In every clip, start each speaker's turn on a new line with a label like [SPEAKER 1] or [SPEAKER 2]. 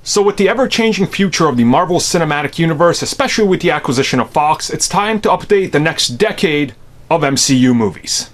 [SPEAKER 1] So with the ever-changing future of the Marvel Cinematic Universe, especially with the acquisition of Fox, it's time to update the next decade of MCU movies.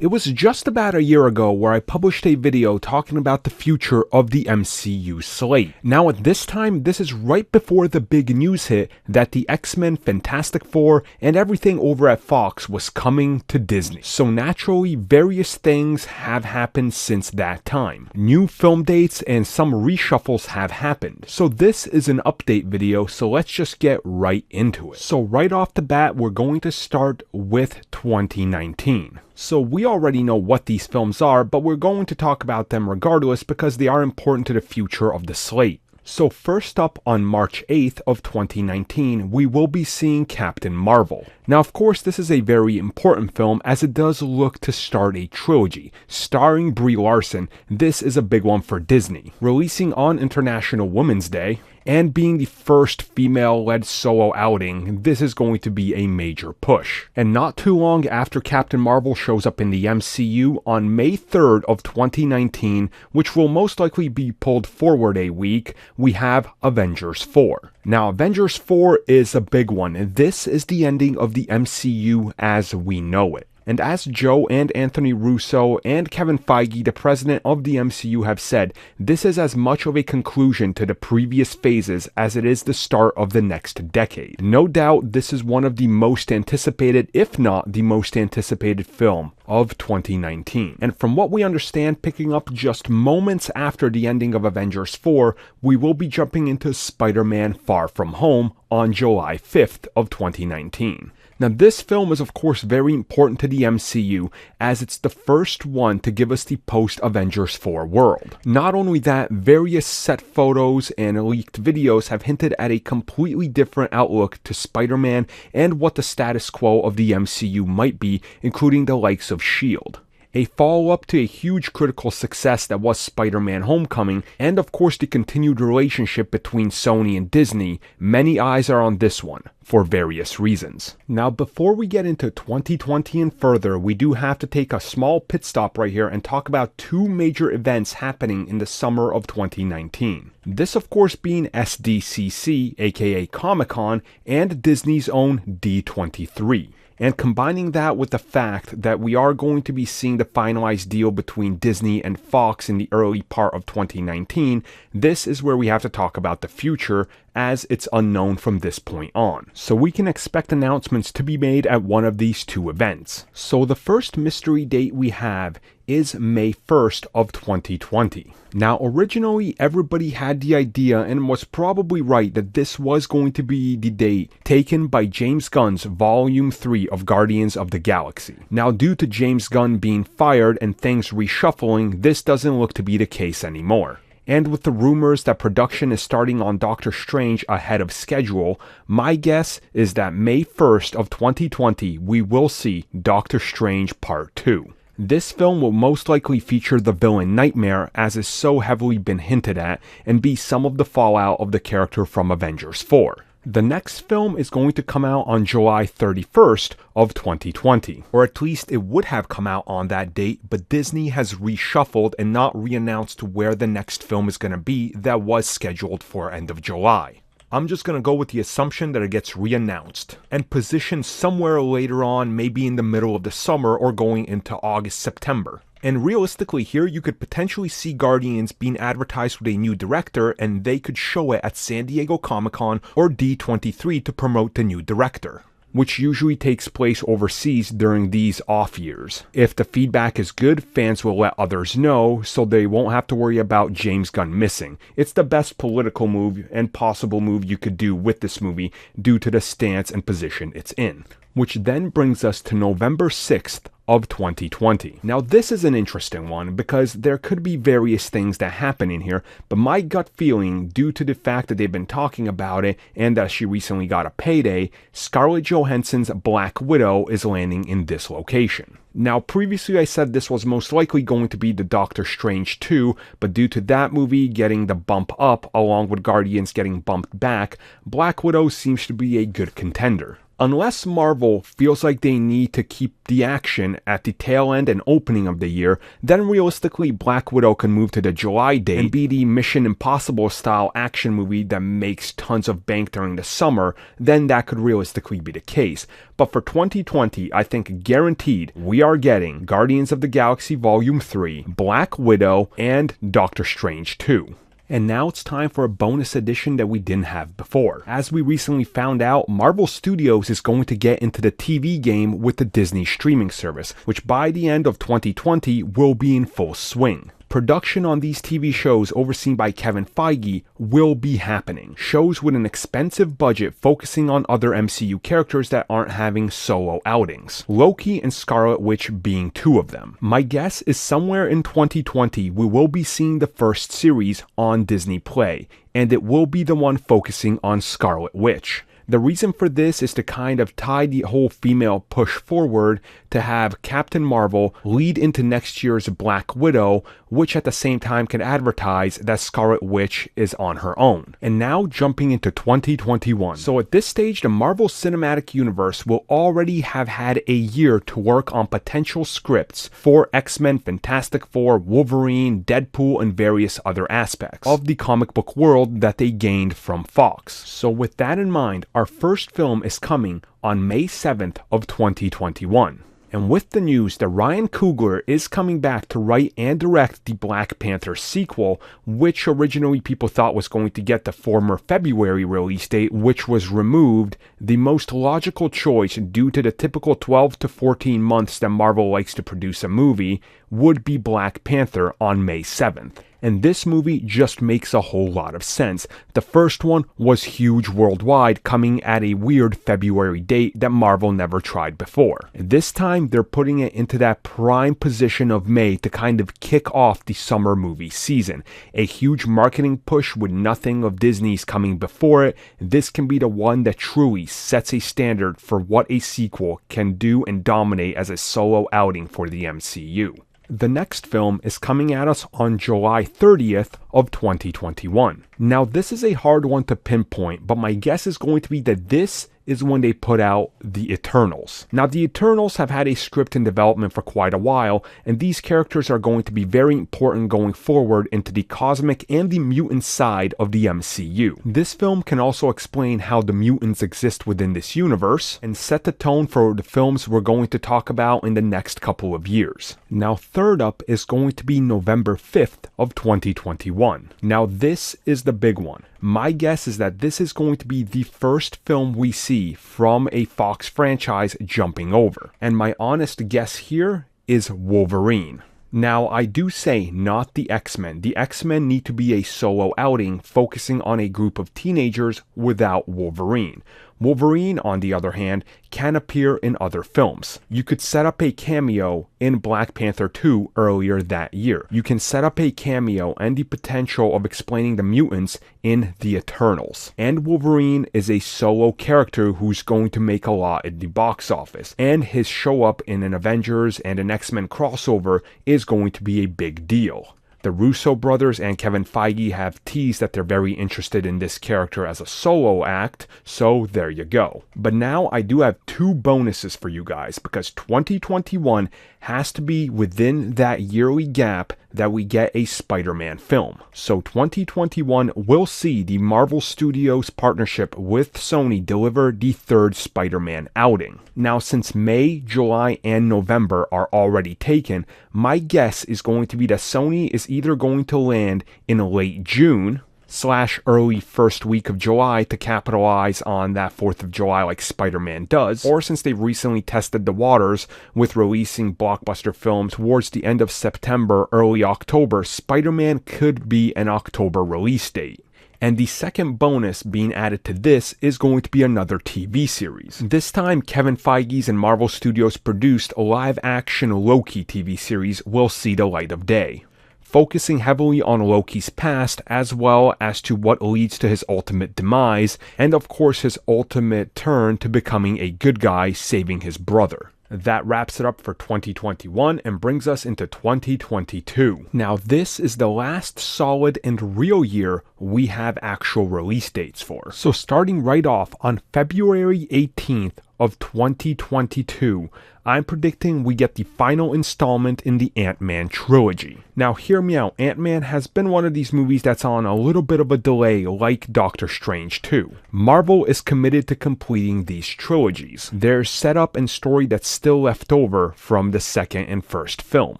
[SPEAKER 2] It was just about a year ago where I published a video talking about the future of the MCU slate. Now at this time, this is right before the big news hit that the X-Men, Fantastic Four, and everything over at Fox was coming to Disney. So naturally, various things have happened since that time. New film dates and some reshuffles have happened. So this is an update video, so let's just get right into it. So right off the bat, we're going to start with 2019. So we already know what these films are, but we're going to talk about them regardless because they are important to the future of the slate. So first up, on March 8th of 2019, we will be seeing Captain Marvel. Now of course this is a very important film as it does look to start a trilogy. Starring Brie Larson, this is a big one for Disney. Releasing on International Women's Day, and being the first female-led solo outing, this is going to be a major push. And not too long after Captain Marvel shows up in the MCU on May 3rd of 2019, which will most likely be pulled forward a week, we have Avengers 4. Now Avengers 4 is a big one. This is the ending of the MCU as we know it. And as Joe and Anthony Russo and Kevin Feige, the president of the MCU, have said, this is as much of a conclusion to the previous phases as it is the start of the next decade. No doubt this is one of the most anticipated, if not the most anticipated film of 2019. And from what we understand, picking up just moments after the ending of Avengers 4, we will be jumping into Spider-Man Far From Home on July 5th of 2019. Now this film is of course very important to the MCU as it's the first one to give us the post-Avengers 4 world. Not only that, various set photos and leaked videos have hinted at a completely different outlook to Spider-Man and what the status quo of the MCU might be, including the likes of S.H.I.E.L.D. A follow-up to a huge critical success that was Spider-Man Homecoming, and of course the continued relationship between Sony and Disney. Many eyes are on this one, for various reasons. Now before we get into 2020 and further, we do have to take a small pit stop right here and talk about two major events happening in the summer of 2019. This of course being SDCC, aka Comic-Con, and Disney's own D23. And combining that with the fact that we are going to be seeing the finalized deal between Disney and Fox in the early part of 2019, this is where we have to talk about the future, as it's unknown from this point on. So we can expect announcements to be made at one of these two events. So the first mystery date we have is May 1st of 2020. Now originally everybody had the idea and was probably right that this was going to be the date taken by James Gunn's Volume 3 of Guardians of the Galaxy. Now due to James Gunn being fired and things reshuffling, this doesn't look to be the case anymore. And with the rumors that production is starting on Doctor Strange ahead of schedule, my guess is that May 1st of 2020 we will see Doctor Strange Part 2. This film will most likely feature the villain Nightmare, as is so heavily been hinted at, and be some of the fallout of the character from Avengers 4. The next film is going to come out on July 31st of 2020, or at least it would have come out on that date, but Disney has reshuffled and not re-announced where the next film is going to be that was scheduled for end of July. I'm just going to go with the assumption that it gets re-announced and positioned somewhere later on, maybe in the middle of the summer or going into August, September. And realistically here, you could potentially see Guardians being advertised with a new director and they could show it at San Diego Comic-Con or D23 to promote the new director, which usually takes place overseas during these off years. If the feedback is good, fans will let others know, so they won't have to worry about James Gunn missing. It's the best political move and possible move you could do with this movie due to the stance and position it's in. Which then brings us to November 6th of 2020. Now this is an interesting one because there could be various things that happen in here, but my gut feeling, due to the fact that they've been talking about it and that she recently got a payday, Scarlett Johansson's Black Widow is landing in this location. Now previously I said this was most likely going to be the Doctor Strange 2, but due to that movie getting the bump up along with Guardians getting bumped back, Black Widow seems to be a good contender. Unless Marvel feels like they need to keep the action at the tail end and opening of the year, then realistically Black Widow can move to the July date and be the Mission Impossible style action movie that makes tons of bank during the summer, then that could realistically be the case. But for 2020, I think guaranteed we are getting Guardians of the Galaxy Volume 3, Black Widow, and Doctor Strange 2. And now it's time for a bonus edition that we didn't have before. As we recently found out, Marvel Studios is going to get into the TV game with the Disney streaming service, which by the end of 2020 will be in full swing. Production on these TV shows overseen by Kevin Feige will be happening. Shows with an expensive budget focusing on other MCU characters that aren't having solo outings. Loki and Scarlet Witch being two of them. My guess is somewhere in 2020 we will be seeing the first series on Disney Play, and it will be the one focusing on Scarlet Witch. The reason for this is to kind of tie the whole female push forward to have Captain Marvel lead into next year's Black Widow, which at the same time can advertise that Scarlet Witch is on her own. And now jumping into 2021. So at this stage, the Marvel Cinematic Universe will already have had a year to work on potential scripts for X-Men, Fantastic Four, Wolverine, Deadpool, and various other aspects of the comic book world that they gained from Fox. So with that in mind, our first film is coming on May 7th of 2021. And with the news that Ryan Coogler is coming back to write and direct the Black Panther sequel, which originally people thought was going to get the former February release date, which was removed, the most logical choice due to the typical 12 to 14 months that Marvel likes to produce a movie would be Black Panther on May 7th. And this movie just makes a whole lot of sense. The first one was huge worldwide, coming at a weird February date that Marvel never tried before. This time, they're putting it into that prime position of May to kind of kick off the summer movie season. A huge marketing push with nothing of Disney's coming before it. This can be the one that truly sets a standard for what a sequel can do and dominate as a solo outing for the MCU. The next film is coming at us on July 30th of 2021. Now this is a hard one to pinpoint, but my guess is going to be that this is when they put out The Eternals. Now the Eternals have had a script in development for quite a while, and these characters are going to be very important going forward into the cosmic and the mutant side of the MCU. This film can also explain how the mutants exist within this universe, and set the tone for the films we're going to talk about in the next couple of years. Now third up is going to be November 5th of 2021. Now this is the big one. My guess is that this is going to be the first film we see from a Fox franchise jumping over. And my honest guess here is Wolverine. Now, I do say not the X-Men. The X-Men need to be a solo outing focusing on a group of teenagers without Wolverine. Wolverine, on the other hand, can appear in other films. You could set up a cameo in Black Panther 2 earlier that year. You can set up a cameo and the potential of explaining the mutants in The Eternals. And Wolverine is a solo character who's going to make a lot at the box office. And his show up in an Avengers and an X-Men crossover is going to be a big deal. The Russo brothers and Kevin Feige have teased that they're very interested in this character as a solo act, so there you go. But now I do have two bonuses for you guys, because 2021 has to be within that yearly gap that we get a Spider-Man film. So 2021 will see the Marvel Studios partnership with Sony deliver the third Spider-Man outing. Now, since May, July, and November are already taken, my guess is going to be that Sony is either going to land in late June / early first week of July to capitalize on that 4th of July like Spider-Man does, or since they've recently tested the waters with releasing blockbuster films towards the end of September, early October, Spider-Man could be an October release date. And the second bonus being added to this is going to be another TV series. This time, Kevin Feige's and Marvel Studios produced live-action Loki TV series will see the light of day, focusing heavily on Loki's past as well as to what leads to his ultimate demise, and of course his ultimate turn to becoming a good guy saving his brother. That wraps it up for 2021 and brings us into 2022. Now this is the last solid and real year we have actual release dates for. So starting right off on February 18th of 2022, I'm predicting we get the final installment in the Ant-Man trilogy. Now hear me out, Ant-Man has been one of these movies that's on a little bit of a delay like Doctor Strange 2. Marvel is committed to completing these trilogies. There's setup and story that's still left over from the second and first film,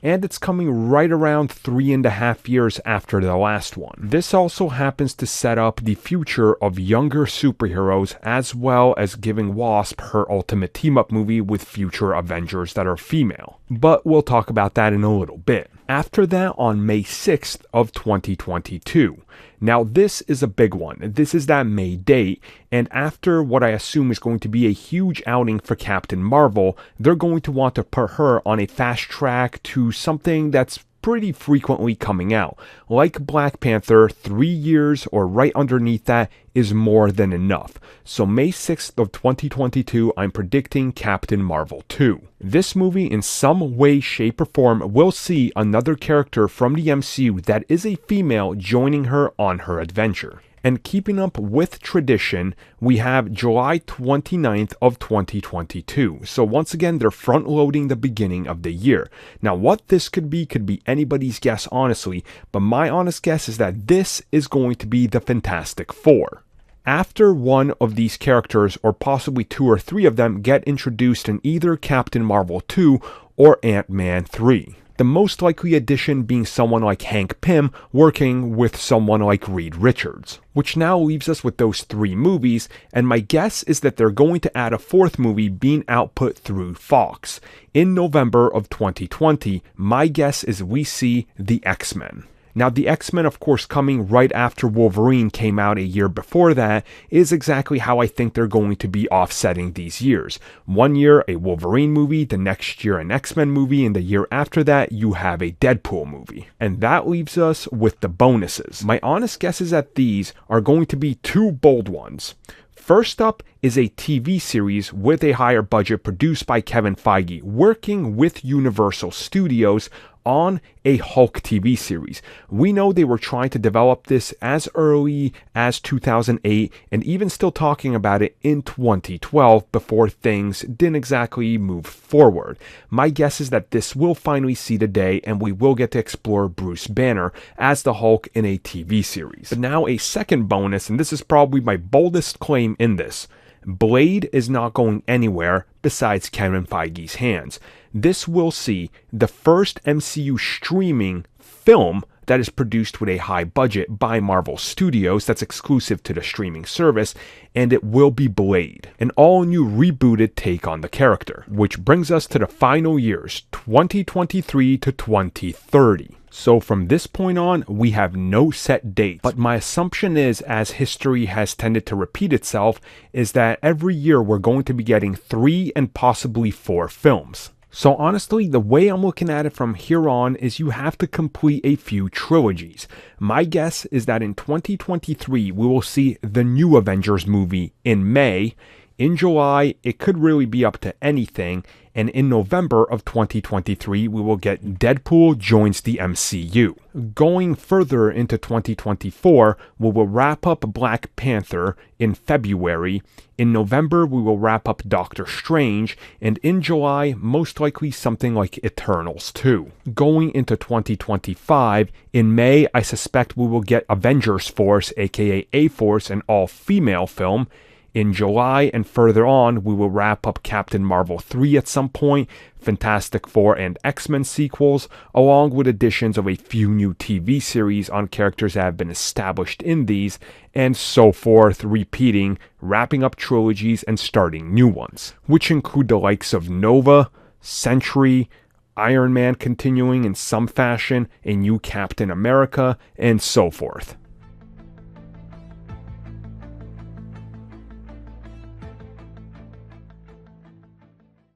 [SPEAKER 2] and it's coming right around 3.5 years after the last one. This also happens to set up the future of younger superheroes, as well as giving Wasp her ultimate team-up movie with future Avengers that are female. But we'll talk about that in a little bit. After that, on May 6th of 2022. Now this is a big one. This is that May date, and after what I assume is going to be a huge outing for Captain Marvel, they're going to want to put her on a fast track to something that's pretty frequently coming out. Like Black Panther, 3 years or right underneath that is more than enough. So May 6th of 2022, I'm predicting Captain Marvel 2. This movie in some way, shape, or form will see another character from the MCU that is a female joining her on her adventure. And keeping up with tradition, we have July 29th of 2022. So once again, they're front-loading the beginning of the year. Now what this could be anybody's guess, honestly, but my honest guess is that this is going to be the Fantastic Four. After one of these characters, or possibly 2 or 3 of them, get introduced in either Captain Marvel 2 or Ant-Man 3. The most likely addition being someone like Hank Pym working with someone like Reed Richards. Which now leaves us with those 3 movies, and my guess is that they're going to add a 4th movie being output through Fox. In November of 2020, my guess is we see the X-Men. Now the X-Men, of course, coming right after Wolverine came out a year before that, is exactly how I think they're going to be offsetting these years. 1 year a Wolverine movie, the next year an X-Men movie, and the year after that you have a Deadpool movie. And that leaves us with the bonuses. My honest guess is that these are going to be 2 bold ones. First up is a TV series with a higher budget produced by Kevin Feige, working with Universal Studios on a Hulk TV series. We know they were trying to develop this as early as 2008 and even still talking about it in 2012 before things didn't exactly move forward. My guess is that this will finally see the day and we will get to explore Bruce Banner as the Hulk in a TV series. But now a second bonus, and this is probably my boldest claim in this. Blade is not going anywhere besides Kevin Feige's hands. This will see the first MCU streaming film that is produced with a high budget by Marvel Studios that's exclusive to the streaming service, and it will be Blade, an all-new rebooted take on the character, which brings us to the final years, 2023 to 2030. So from this point on, we have no set date, but my assumption is, as history has tended to repeat itself, is that every year we're going to be getting 3 and possibly 4 films. So honestly, the way I'm looking at it from here on is you have to complete a few trilogies. My guess is that in 2023, we will see the new Avengers movie in May. In July, it could really be up to anything. And in November of 2023, we will get Deadpool joins the MCU. Going further into 2024, we will wrap up Black Panther in February. In November, we will wrap up Doctor Strange. And in July, most likely something like Eternals 2. Going into 2025, in May, I suspect we will get Avengers Force, aka A-Force, an all-female film. In July and further on, we will wrap up Captain Marvel 3 at some point, Fantastic Four and X-Men sequels, along with additions of a few new TV series on characters that have been established in these, and so forth, repeating, wrapping up trilogies and starting new ones, which include the likes of Nova, Sentry, Iron Man continuing in some fashion, a new Captain America, and so forth.